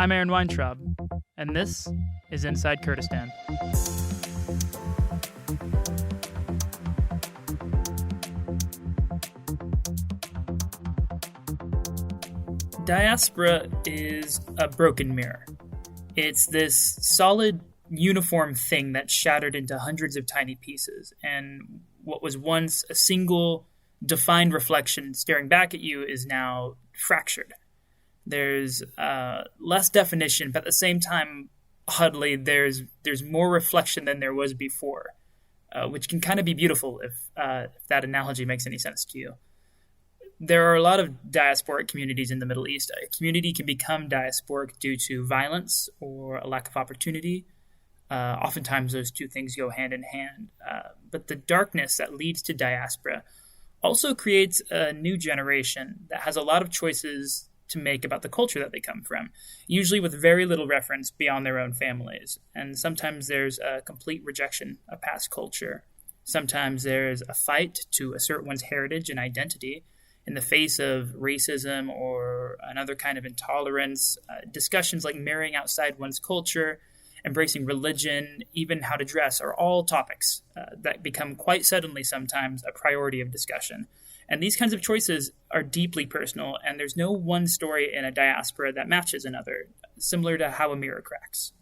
I'm Aaron Weintraub, and this is Inside Kurdistan. Diaspora is a broken mirror. It's this solid, uniform thing that's shattered into hundreds of tiny pieces, and what was once a single, defined reflection staring back at you is now fractured. There's less definition, but at the same time, oddly, there's more reflection than there was before, which can kind of be beautiful if that analogy makes any sense to you. There are a lot of diasporic communities in the Middle East. A community can become diasporic due to violence or a lack of opportunity. Oftentimes, those two things go hand in hand. But the darkness that leads to diaspora also creates a new generation that has a lot of choices to make about the culture that they come from, usually with very little reference beyond their own families. And sometimes there's a complete rejection of past culture. Sometimes there's a fight to assert one's heritage and identity in the face of racism or another kind of intolerance. Discussions like marrying outside one's culture, embracing religion, even how to dress are all topics that become quite suddenly sometimes a priority of discussion. And these kinds of choices are deeply personal, and there's no one story in a diaspora that matches another, similar to how a mirror cracks.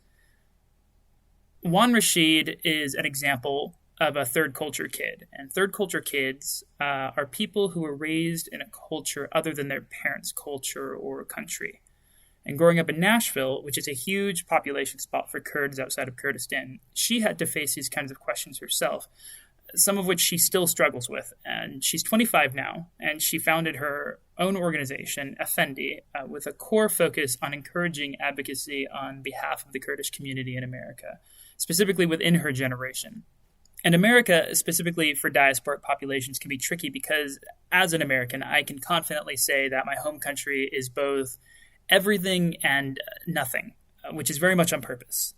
Wan Rashid is an example of a third culture kid. And third culture kids are people who were raised in a culture other than their parents' culture or country. And growing up in Nashville, which is a huge population spot for Kurds outside of Kurdistan, she had to face these kinds of questions herself, some of which she still struggles with. And she's 25 now, and she founded her own organization, Effendi, with a core focus on encouraging advocacy on behalf of the Kurdish community in America, specifically within her generation. And America, specifically for diasporic populations, can be tricky because as an American, I can confidently say that my home country is both everything and nothing, which is very much on purpose.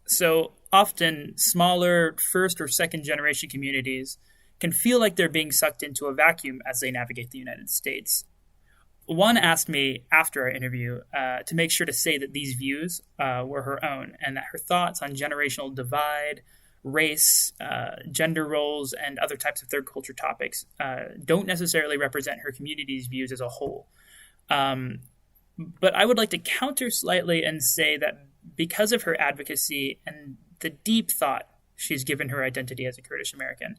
So often, smaller first or second generation communities can feel like they're being sucked into a vacuum as they navigate the United States. One asked me after our interview to make sure to say that these views were her own and that her thoughts on generational divide, race, gender roles, and other types of third culture topics don't necessarily represent her community's views as a whole. But I would like to counter slightly and say that because of her advocacy and the deep thought she's given her identity as a Kurdish American,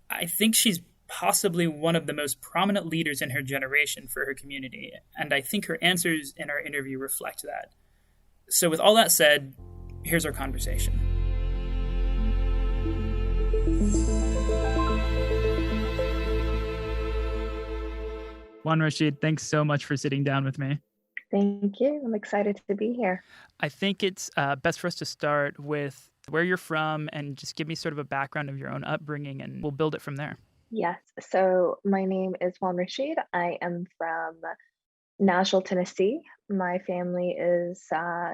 I think she's possibly one of the most prominent leaders in her generation for her community, and I think her answers in our interview reflect that. So with all that said, here's our conversation. Wan Rashid, thanks so much for sitting down with me. Thank you. I'm excited to be here. I think it's best for us to start with where you're from and just give me sort of a background of your own upbringing, and we'll build it from there. Yes. So my name is Wan Rashid. I am from Nashville, Tennessee. My family is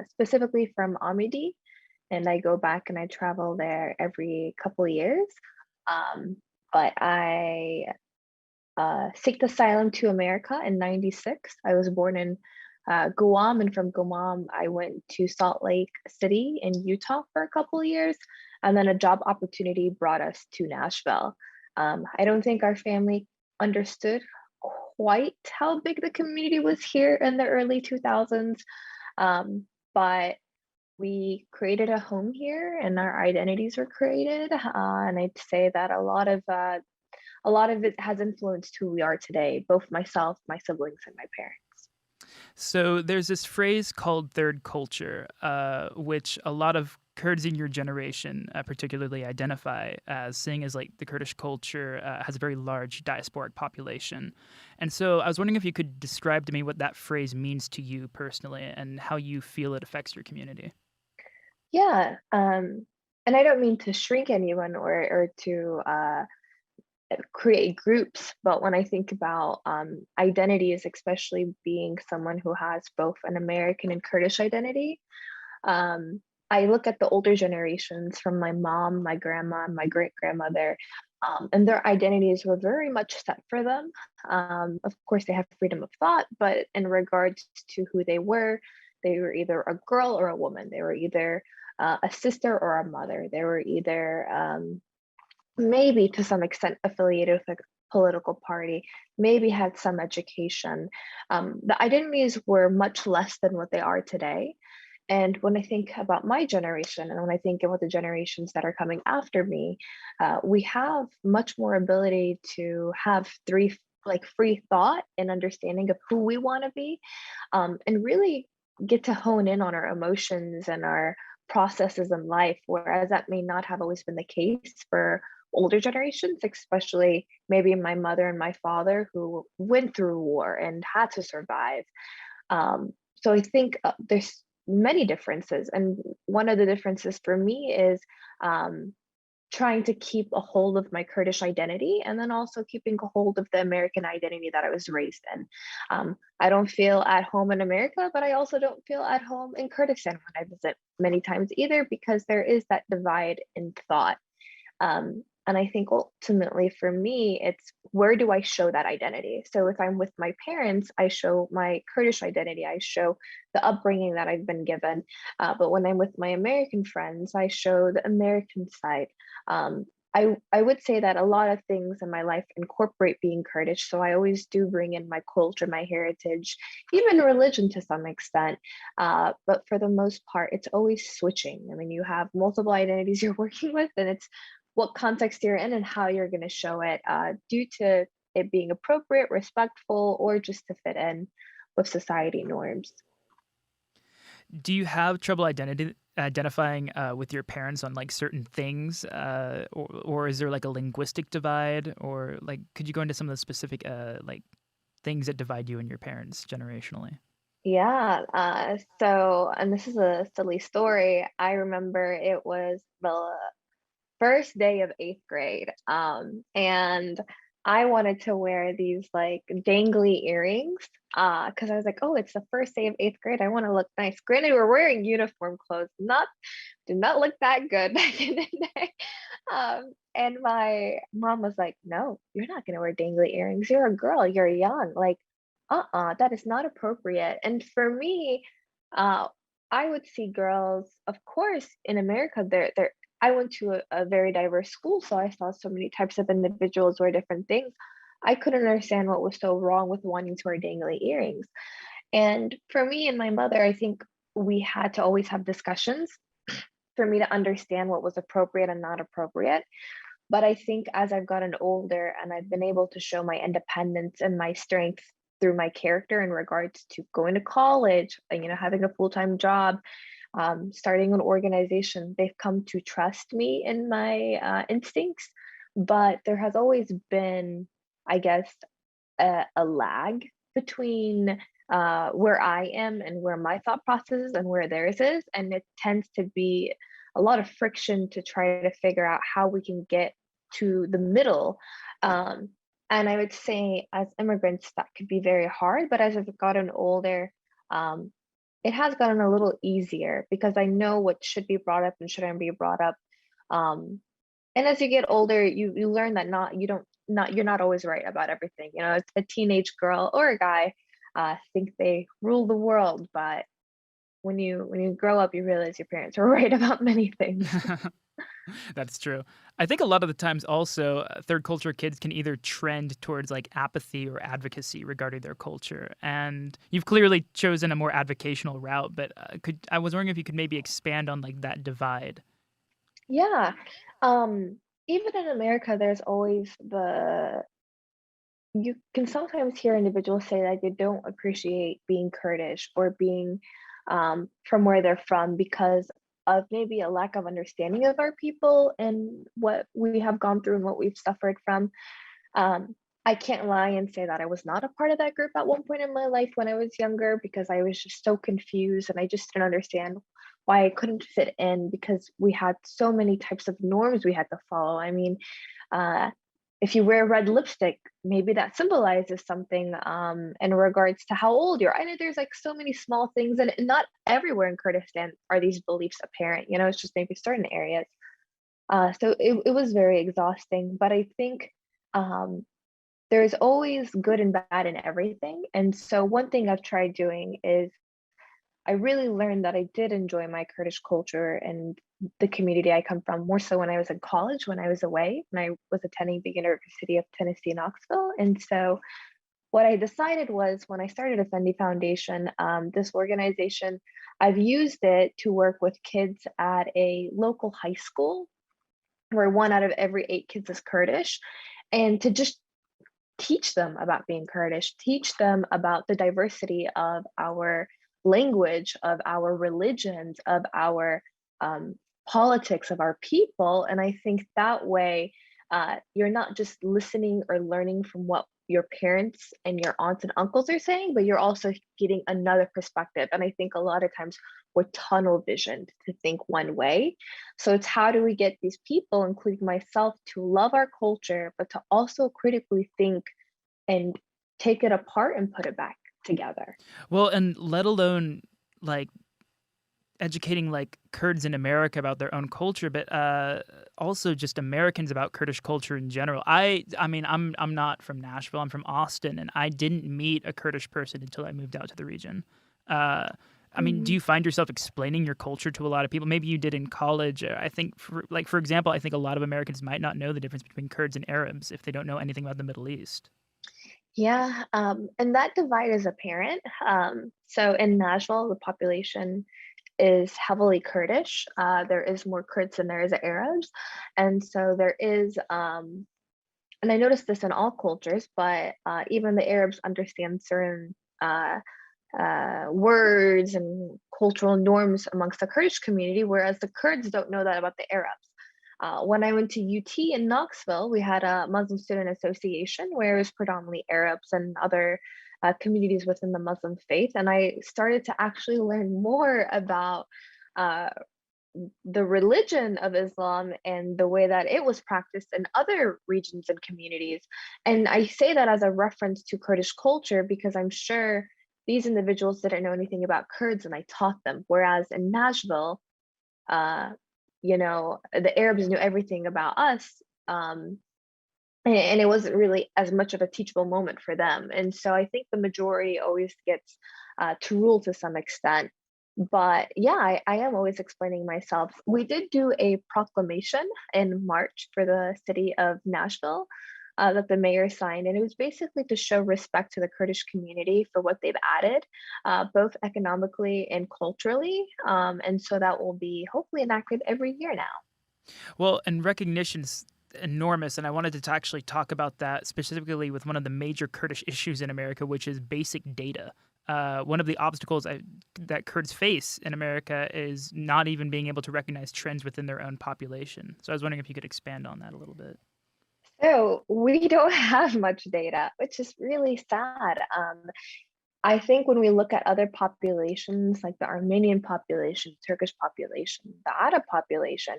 specifically from Amity, and I go back and I travel there every couple of years. But I seeked asylum to America in '96. I was born in Guam, and from Guam, I went to Salt Lake City in Utah for a couple of years, and then a job opportunity brought us to Nashville. I don't think our family understood quite how big the community was here in the early 2000s, but we created a home here, and our identities were created. And I'd say that a lot of it has influenced who we are today, both myself, my siblings, and my parents. So there's this phrase called third culture, which a lot of Kurds in your generation particularly identify as seeing as like the Kurdish culture has a very large diasporic population. And so I was wondering if you could describe to me what that phrase means to you personally and how you feel it affects your community. Yeah, and I don't mean to shrink anyone or to create groups, but when I think about identities, especially being someone who has both an American and Kurdish identity, I look at the older generations from my mom, my grandma, and my great grandmother, and their identities were very much set for them. Of course, they have freedom of thought, but in regards to who they were, They were either a girl or a woman. They were either a sister or a mother. They were either maybe to some extent affiliated with a political party, maybe had some education. The identities were much less than what they are today. And when I think about my generation and when I think about the generations that are coming after me, we have much more ability to have free thought and understanding of who we want to be, and really get to hone in on our emotions and our processes in life, whereas that may not have always been the case for older generations, especially maybe my mother and my father who went through war and had to survive. So I think there's many differences, and one of the differences for me is trying to keep a hold of my Kurdish identity and then also keeping a hold of the American identity that I was raised in. I don't feel at home in America, but I also don't feel at home in Kurdistan when I visit many times either, because there is that divide in thought. And I think ultimately for me, it's where do I show that identity? So if I'm with my parents, I show my Kurdish identity, I show the upbringing that I've been given. But when I'm with my American friends, I show the American side. I would say that a lot of things in my life incorporate being Kurdish. So I always do bring in my culture, my heritage, even religion to some extent. But for the most part, it's always switching. I mean, you have multiple identities you're working with, and it's what context you're in and how you're going to show it, due to it being appropriate, respectful, or just to fit in with society norms. Do you have trouble identifying with your parents on like certain things, or is there like a linguistic divide, or like could you go into some of the specific like things that divide you and your parents generationally? Yeah. And this is a silly story. I remember it was the first day of eighth grade. And I wanted to wear these like dangly earrings because I was like, oh, it's the first day of eighth grade. I want to look nice. Granted, we're wearing uniform clothes, did not look that good back in the day. And my mom was like, no, you're not going to wear dangly earrings. You're a girl, you're young. Like, that is not appropriate. And for me, uh, I would see girls, of course, in America, they're I went to a very diverse school, so I saw so many types of individuals wear different things. I couldn't understand what was so wrong with wanting to wear dangly earrings. And for me and my mother, I think we had to always have discussions for me to understand what was appropriate and not appropriate. But I think as I've gotten older and I've been able to show my independence and my strength through my character in regards to going to college, and, having a full-time job, starting an organization, they've come to trust me in my instincts. But there has always been, I guess, a lag between where I am and where my thought process is and where theirs is. And it tends to be a lot of friction to try to figure out how we can get to the middle. Um, and I would say, as immigrants, that could be very hard. But as I've gotten older, um, it has gotten a little easier because I know what should be brought up and shouldn't be brought up. Um, and as you get older, you learn that you're not always right about everything. A teenage girl or a guy think they rule the world, but when you grow up, you realize your parents are right about many things. That's true. I think a lot of the times also third culture kids can either trend towards like apathy or advocacy regarding their culture. And you've clearly chosen a more advocational route, but I was wondering if you could maybe expand on like that divide. Yeah. Even in America, there's always you can sometimes hear individuals say that they don't appreciate being Kurdish or being from where they're from because of maybe a lack of understanding of our people and what we have gone through and what we've suffered from. Um, I can't lie and say that I was not a part of that group at one point in my life when I was younger because I was just so confused and I just didn't understand why I couldn't fit in because we had so many types of norms we had to follow. I mean, uh, if you wear red lipstick, maybe that symbolizes something in regards to how old you are. I know there's like so many small things, and not everywhere in Kurdistan are these beliefs apparent. It's just maybe certain areas. So it was very exhausting, but I think um, there's always good and bad in everything. And so one thing I've tried doing is I really learned that I did enjoy my Kurdish culture and the community I come from more so when I was in college, when I was away, when I was attending the University of Tennessee, Knoxville. And so what I decided was when I started Effendi Foundation, this organization, I've used it to work with kids at a local high school where one out of every eight kids is Kurdish, and to just teach them about being Kurdish, teach them about the diversity of our language, of our religions, of our um, politics, of our people. And I think that way, you're not just listening or learning from what your parents and your aunts and uncles are saying, but you're also getting another perspective. And I think a lot of times we're tunnel visioned to think one way. So it's how do we get these people, including myself, to love our culture, but to also critically think and take it apart and put it back together. Well, and let alone like educating like Kurds in America about their own culture, but also just Americans about Kurdish culture in general. I mean, I'm not from Nashville. I'm from Austin, and I didn't meet a Kurdish person until I moved out to the region. Uh, I mean, do Mhm. you find yourself explaining your culture to a lot of people? Maybe you did in college. I think, for example, I think a lot of Americans might not know the difference between Kurds and Arabs if they don't know anything about the Middle East. Yeah, and that divide is apparent. So in Nashville, the population is heavily Kurdish. There is more Kurds than there is Arabs, and so there is. And I noticed this in all cultures, but even the Arabs understand certain uh, words and cultural norms amongst the Kurdish community, whereas the Kurds don't know that about the Arabs. When I went to UT in Knoxville, we had a Muslim Student Association where it was predominantly Arabs and other communities within the Muslim faith. And I started to actually learn more about uh, the religion of Islam and the way that it was practiced in other regions and communities. And I say that as a reference to Kurdish culture because I'm sure these individuals didn't know anything about Kurds and I taught them. Whereas in Nashville, uh, the Arabs knew everything about us. And it wasn't really as much of a teachable moment for them. And so I think the majority always gets to rule to some extent. But yeah, I am always explaining myself. We did do a proclamation in March for the city of Nashville that the mayor signed, and it was basically to show respect to the Kurdish community for what they've added, both economically and culturally. And so that will be hopefully enacted every year now. Well, and recognition's enormous, and I wanted to actually talk about that specifically with one of the major Kurdish issues in America, which is basic data. One of the obstacles that Kurds face in America is not even being able to recognize trends within their own population. So I was wondering if you could expand on that a little bit. So we don't have much data, which is really sad. I think when we look at other populations, like the Armenian population, Turkish population, the Arab population,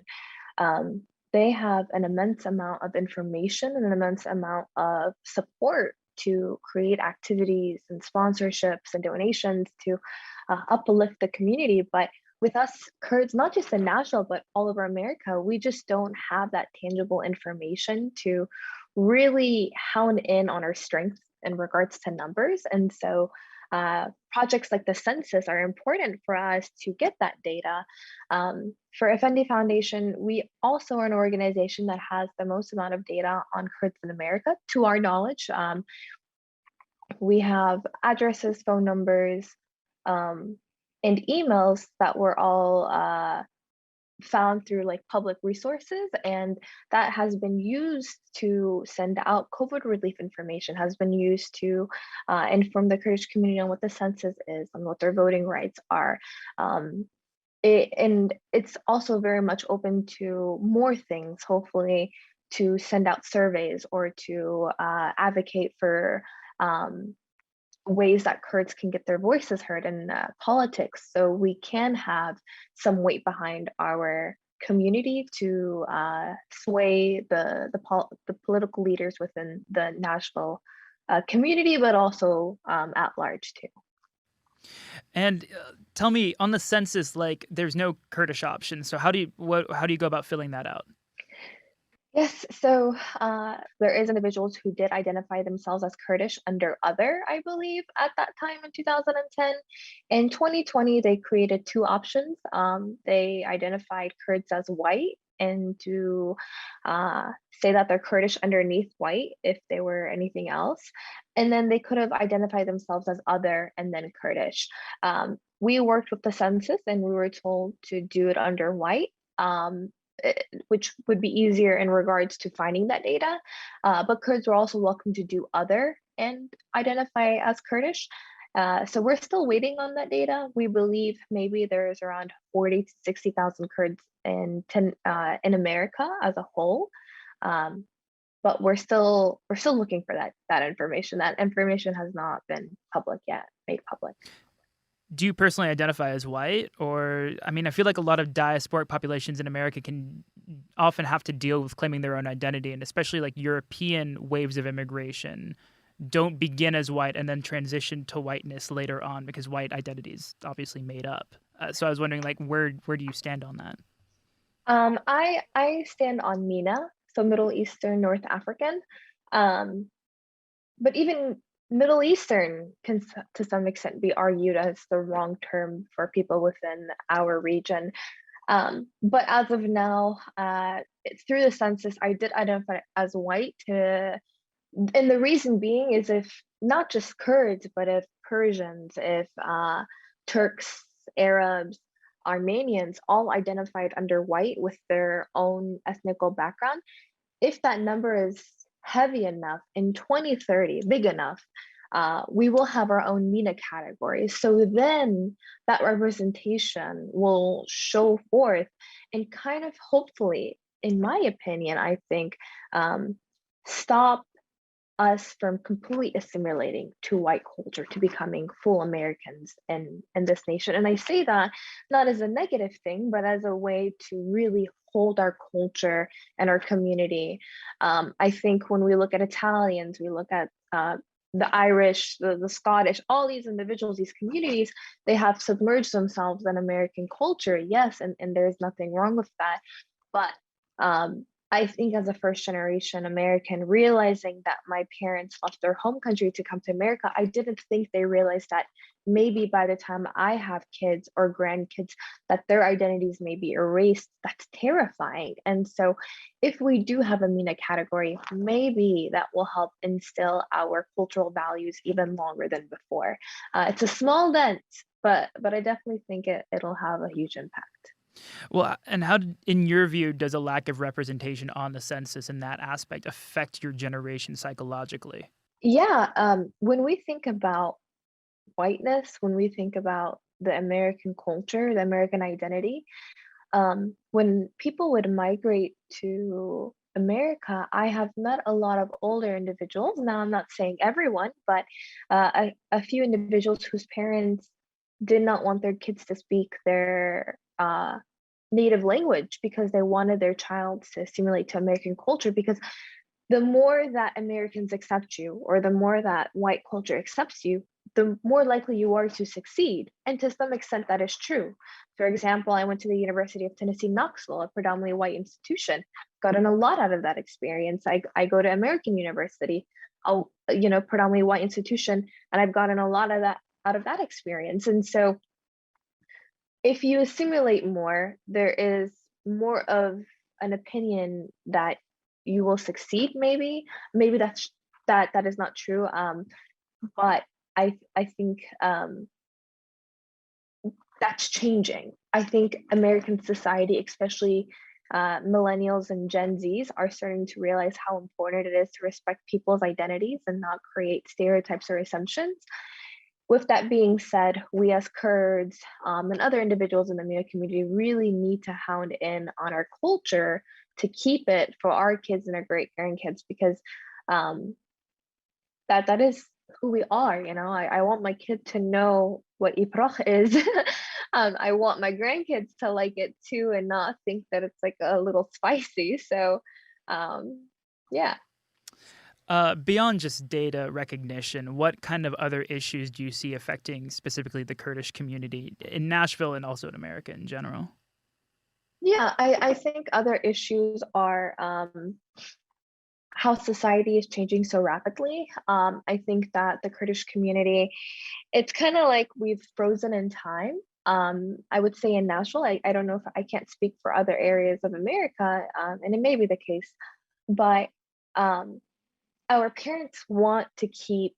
they have an immense amount of information and an immense amount of support to create activities and sponsorships and donations to uplift the community. But with us Kurds, not just in Nashville, but all over America, we just don't have that tangible information to really hone in on our strengths in regards to numbers. And so projects like the census are important for us to get that data. For Effendi Foundation, we also are an organization that has the most amount of data on Kurds in America, to our knowledge. We have addresses, phone numbers, um, and emails that were all found through like public resources, and that has been used to send out COVID relief information, has been used to inform the Kurdish community on what the census is, on what their voting rights are. um, and it's also very much open to more things, hopefully to send out surveys or to advocate for um, ways that Kurds can get their voices heard in politics, so we can have some weight behind our community to sway the political leaders within the Nashville community, but also at large too. And tell me, on the census, like, there's no Kurdish option. So how do you go about filling that out? Yes, so there is individuals who did identify themselves as Kurdish under other, I believe, at that time in 2010. In 2020, they created two options. They identified Kurds as white and to say that they're Kurdish underneath white if they were anything else. And then they could have identified themselves as other and then Kurdish. We worked with the census and we were told to do it under white. Which would be easier in regards to finding that data. But Kurds are also welcome to do other and identify as Kurdish. So we're still waiting on that data. We believe maybe there's around 40 to 60,000 Kurds in America as a whole. But we're still looking for that information. That information has not been made public. Do you personally identify as white? Or, I mean, I feel like a lot of diasporic populations in America can often have to deal with claiming their own identity, and especially like European waves of immigration don't begin as white and then transition to whiteness later on because white identity is obviously made up. So I was wondering, like, where do you stand on that? I stand on MENA, so Middle Eastern North African. Um, but even Middle Eastern can, to some extent, be argued as the wrong term for people within our region. But as of now, through the census, I did identify as white. And the reason being is if not just Kurds, but if Persians, if Turks, Arabs, Armenians all identified under white with their own ethnical background, if that number is heavy enough in 2030, big enough, we will have our own MENA category. So then that representation will show forth and kind of hopefully, in my opinion, I think, stop us from completely assimilating to white culture, to becoming full Americans in this nation. And I say that not as a negative thing, but as a way to really hold our culture and our community. I think when we look at Italians, we look at the Irish, the Scottish, all these individuals, these communities, they have submerged themselves in American culture, yes, and there's nothing wrong with that. But I think as a first generation American, realizing that my parents left their home country to come to America, I didn't think they realized that maybe by the time I have kids or grandkids, that their identities may be erased. That's terrifying. And so if we do have a MENA category, maybe that will help instill our cultural values even longer than before. It's a small dent, but I definitely think it'll have a huge impact. Well, and how, in your view, does a lack of representation on the census in that aspect affect your generation psychologically? Yeah, when we think about whiteness, when we think about the American culture, the American identity, when people would migrate to America, I have met a lot of older individuals. Now, I'm not saying everyone, but a few individuals whose parents did not want their kids to speak their native language because they wanted their child to assimilate to American culture. Because the more that Americans accept you, or the more that white culture accepts you, the more likely you are to succeed. And to some extent, that is true. For example, I went to the University of Tennessee, Knoxville, a predominantly white institution, gotten a lot out of that experience. I go to American University, predominantly white institution, and I've gotten a lot of that out of that experience. And so if you assimilate more, there is more of an opinion that you will succeed. Maybe that is not true. But I think that's changing. I think American society, especially millennials and Gen Zs, are starting to realize how important it is to respect people's identities and not create stereotypes or assumptions. With that being said, we as Kurds and other individuals in the MENA community really need to hound in on our culture to keep it for our kids and our great grandkids, because that is who we are. I want my kid to know what iprach is. I want my grandkids to like it too and not think that it's like a little spicy. So yeah. Beyond just data recognition, what kind of other issues do you see affecting specifically the Kurdish community in Nashville and also in America in general? Yeah, I think other issues are how society is changing so rapidly. I think that the Kurdish community, it's kind of like we've frozen in time. I would say in Nashville, I don't know if I can't speak for other areas of America, and it may be the case, but um, our parents want to keep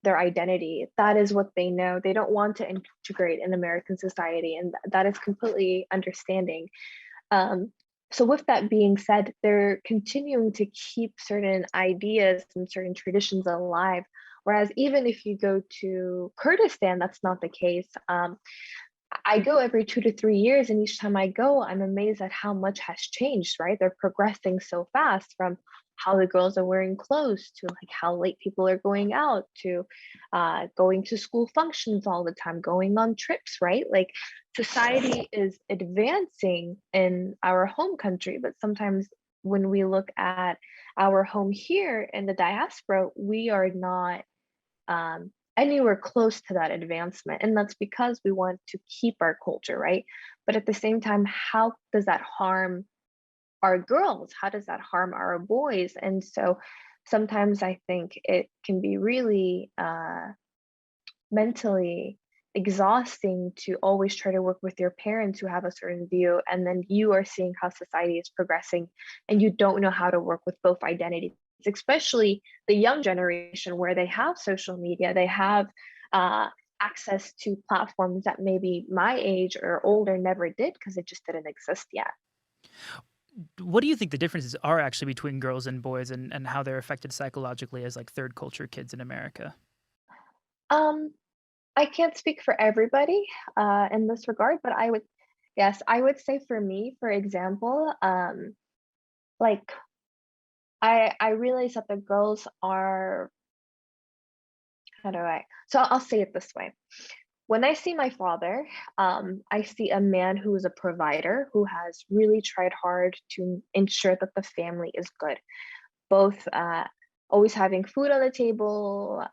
their identity. That is what they know. They don't want to integrate in American society, and that is completely understanding. Um, so with that being said, they're continuing to keep certain ideas and certain traditions alive. Whereas even if you go to Kurdistan, that's not the case. I go every 2 to 3 years, and each time I go, I'm amazed at how much has changed, right? They're progressing so fast from how the girls are wearing clothes to like how late people are going out to going to school functions all the time, going on trips, right? Like society is advancing in our home country, but sometimes when we look at our home here in the diaspora, we are not anywhere close to that advancement. And that's because we want to keep our culture, right? But at the same time, how does that harm our girls? How does that harm our boys? And so sometimes I think it can be really mentally exhausting to always try to work with your parents who have a certain view, and then you are seeing how society is progressing and you don't know how to work with both identities, especially the young generation where they have social media, they have uh, access to platforms that maybe my age or older never did because it just didn't exist yet. What do you think the differences are actually between girls and boys, and how they're affected psychologically as like third culture kids in America? um, I can't speak for everybody in this regard, but yes, I would say for me, for example, like I realize that the girls are, how do I, so I'll say it this way. When I see my father, I see a man who is a provider who has really tried hard to ensure that the family is good, both always having food on the table,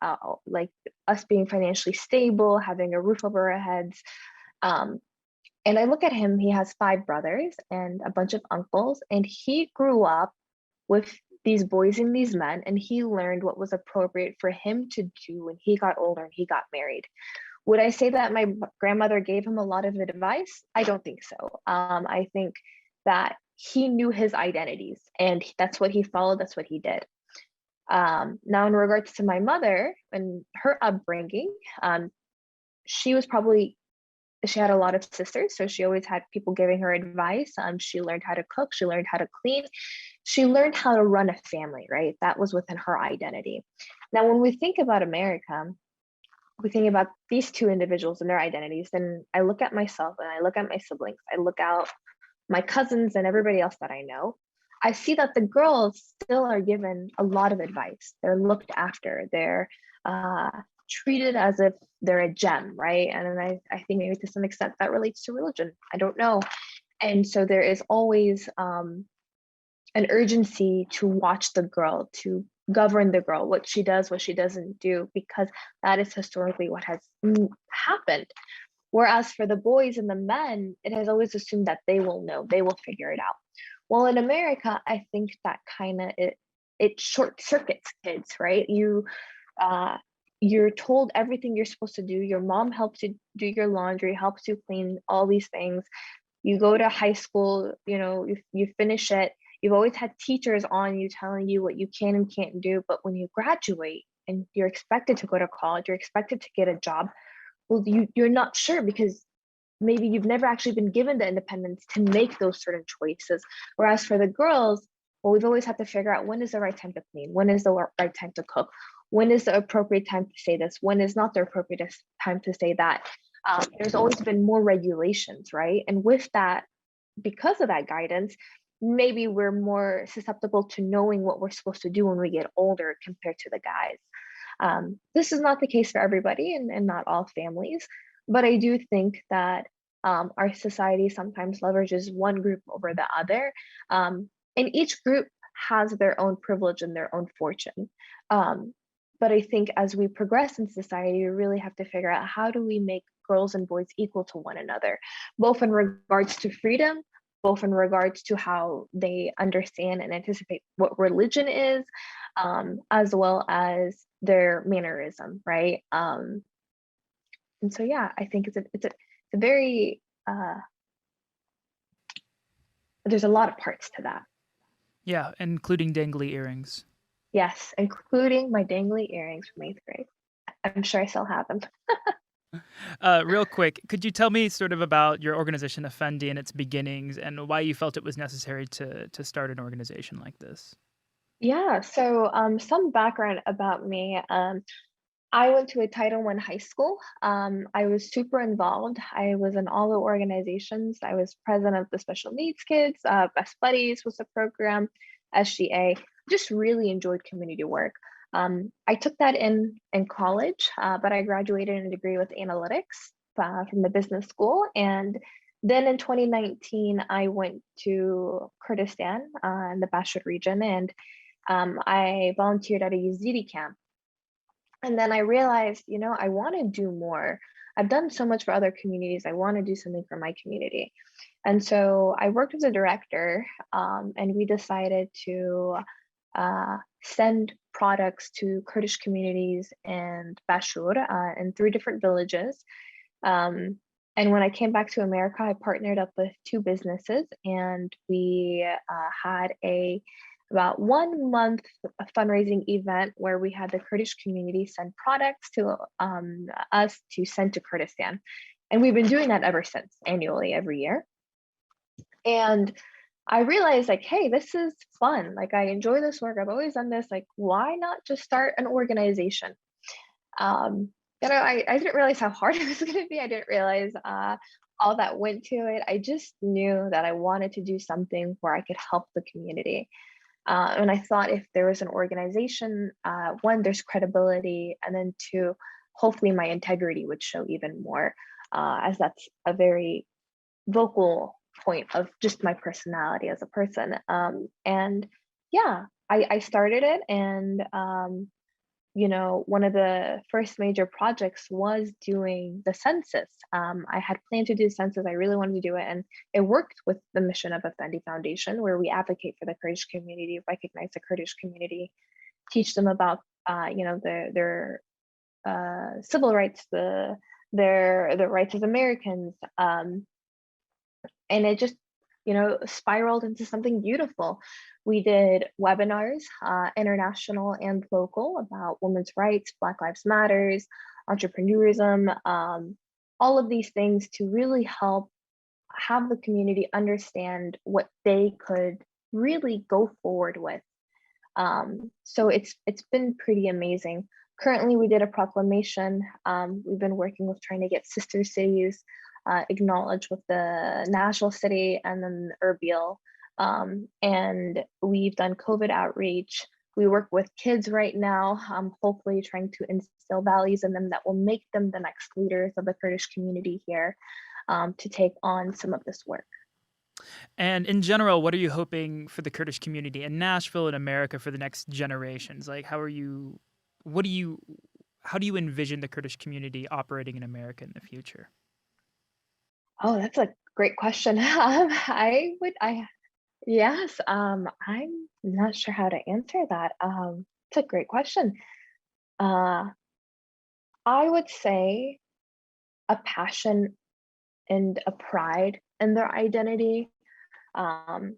like us being financially stable, having a roof over our heads. Um, and I look at him, he has five brothers and a bunch of uncles, and he grew up with these boys and these men, and he learned what was appropriate for him to do when he got older and he got married. Would I say that my grandmother gave him a lot of advice? I don't think so. I think that he knew his identities and that's what he followed, that's what he did. Now, in regards to my mother and her upbringing, she was probably, she had a lot of sisters, so she always had people giving her advice. She learned how to cook, she learned how to clean, she learned how to run a family, right? That was within her identity. Now, when we think about America, we think about these two individuals and their identities, and I look at myself and I look at my siblings, I look out my cousins and everybody else that I know. I see that the girls still are given a lot of advice. They're looked after. They're uh, treated as if they're a gem, right? And I think maybe to some extent that relates to religion. I don't know. And so there is always an urgency to watch the girl, to govern the girl, what she does, what she doesn't do, because that is historically what has happened. Whereas for the boys and the men, it has always assumed that they will know, they will figure it out. Well, in America, I think that kind of it short circuits kids, right? Uh, you're told everything you're supposed to do. Your mom helps you do your laundry, helps you clean all these things. You go to high school, you finish it. You've always had teachers on you telling you what you can and can't do. But when you graduate and you're expected to go to college, you're expected to get a job, well, you're not sure because maybe you've never actually been given the independence to make those certain choices. Whereas for the girls, well, we've always had to figure out when is the right time to clean, when is the right time to cook, when is the appropriate time to say this, when is not the appropriate time to say that. There's always been more regulations, right? And with that, because of that guidance, maybe we're more susceptible to knowing what we're supposed to do when we get older compared to the guys. This is not the case for everybody and not all families, but I do think that our society sometimes leverages one group over the other. And each group has their own privilege and their own fortune. Um, but I think as we progress in society, we really have to figure out how do we make girls and boys equal to one another, both in regards to freedom, both in regards to how they understand and anticipate what religion is, as well as their mannerism, right? And so, yeah, I think it's a very there's a lot of parts to that. Yeah, including dangly earrings. Yes, including my dangly earrings from 8th grade. I'm sure I still have them. Real quick, could you tell me sort of about your organization, Effendi, and its beginnings, and why you felt it was necessary to start an organization like this? Yeah, so some background about me. I went to a Title I high school. I was super involved. I was in all the organizations. I was president of the special needs kids. Best Buddies was the program, SGA. Just really enjoyed community work. I took that in college, but I graduated in a degree with analytics from the business school. And then in 2019, I went to Kurdistan in the Bashur region, and I volunteered at a Yazidi camp. And then I realized, I want to do more. I've done so much for other communities. I want to do something for my community. And so I worked as a director, and we decided to send products to Kurdish communities and Bashur in 3 different villages. And when I came back to America, I partnered up with 2 businesses, and we had about 1 month fundraising event where we had the Kurdish community send products to us to send to Kurdistan. And we've been doing that ever since, annually, every year. And I realized, like, hey, this is fun. Like, I enjoy this work. I've always done this. Like, why not just start an organization? I didn't realize how hard it was going to be. I didn't realize all that went to it. I just knew that I wanted to do something where I could help the community. And I thought if there was an organization, one, there's credibility, and then 2, hopefully my integrity would show even more, as that's a very vocal point of just my personality as a person. And yeah, I started it, and one of the first major projects was doing the census. I had planned to do the census. I really wanted to do it. And it worked with the mission of Effendi Foundation, where we advocate for the Kurdish community, recognize the Kurdish community, teach them about, their civil rights, their rights as Americans. And it just, spiraled into something beautiful. We did webinars, international and local, about women's rights, Black Lives Matters, entrepreneurism, all of these things to really help have the community understand what they could really go forward with. So it's been pretty amazing. Currently, we did a proclamation. We've been working with trying to get sister cities acknowledged with the Nashville city and then Erbil. And we've done COVID outreach. We work with kids right now, hopefully trying to instill values in them that will make them the next leaders of the Kurdish community here, to take on some of this work. And in general, what are you hoping for the Kurdish community in Nashville and America for the next generations? Like, how do you envision the Kurdish community operating in America in the future? Oh, that's a great question. Yes, I'm not sure how to answer that. It's a great question. Uh, I would say a passion and a pride in their identity. Um,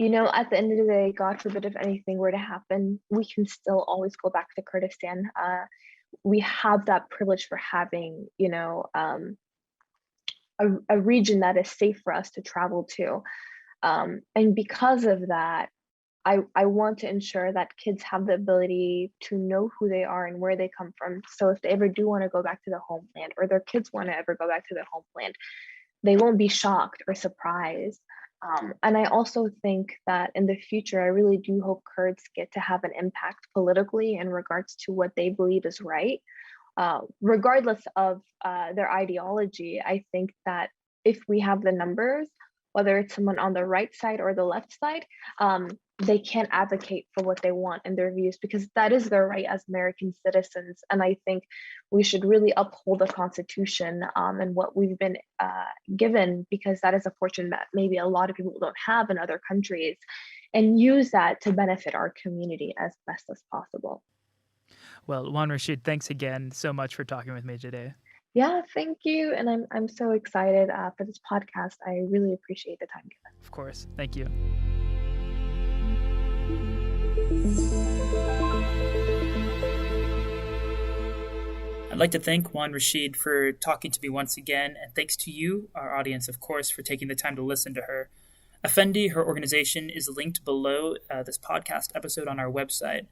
at the end of the day, God forbid if anything were to happen, we can still always go back to Kurdistan. We have that privilege for having, a region that is safe for us to travel to. And because of that, I want to ensure that kids have the ability to know who they are and where they come from. So if they ever do want to go back to the homeland, or their kids want to ever go back to their homeland, they won't be shocked or surprised. And I also think that in the future, I really do hope Kurds get to have an impact politically in regards to what they believe is right. Regardless of their ideology, I think that if we have the numbers, whether it's someone on the right side or the left side, they can't advocate for what they want and their views, because that is their right as American citizens. And I think we should really uphold the Constitution and what we've been given, because that is a fortune that maybe a lot of people don't have in other countries, and use that to benefit our community as best as possible. Well, Wan Rashid, thanks again so much for talking with me today. Yeah, thank you. And I'm so excited for this podcast. I really appreciate the time given. Of course. Thank you. I'd like to thank Wan Rashid for talking to me once again, and thanks to you, our audience, of course, for taking the time to listen to her. Effendi, her organization, is linked below this podcast episode on our website.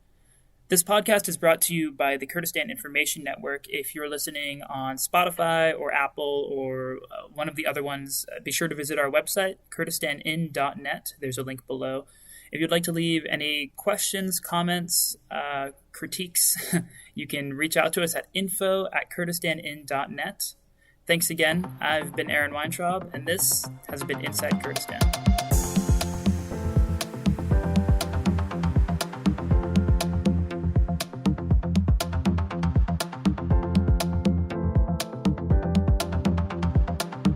This podcast is brought to you by the Kurdistan Information Network. If you're listening on Spotify or Apple or one of the other ones, be sure to visit our website, kurdistanin.net. There's a link below. If you'd like to leave any questions, comments, critiques, you can reach out to us at info@kurdistanin.net. Thanks again. I've been Aaron Weintraub, and this has been Inside Kurdistan.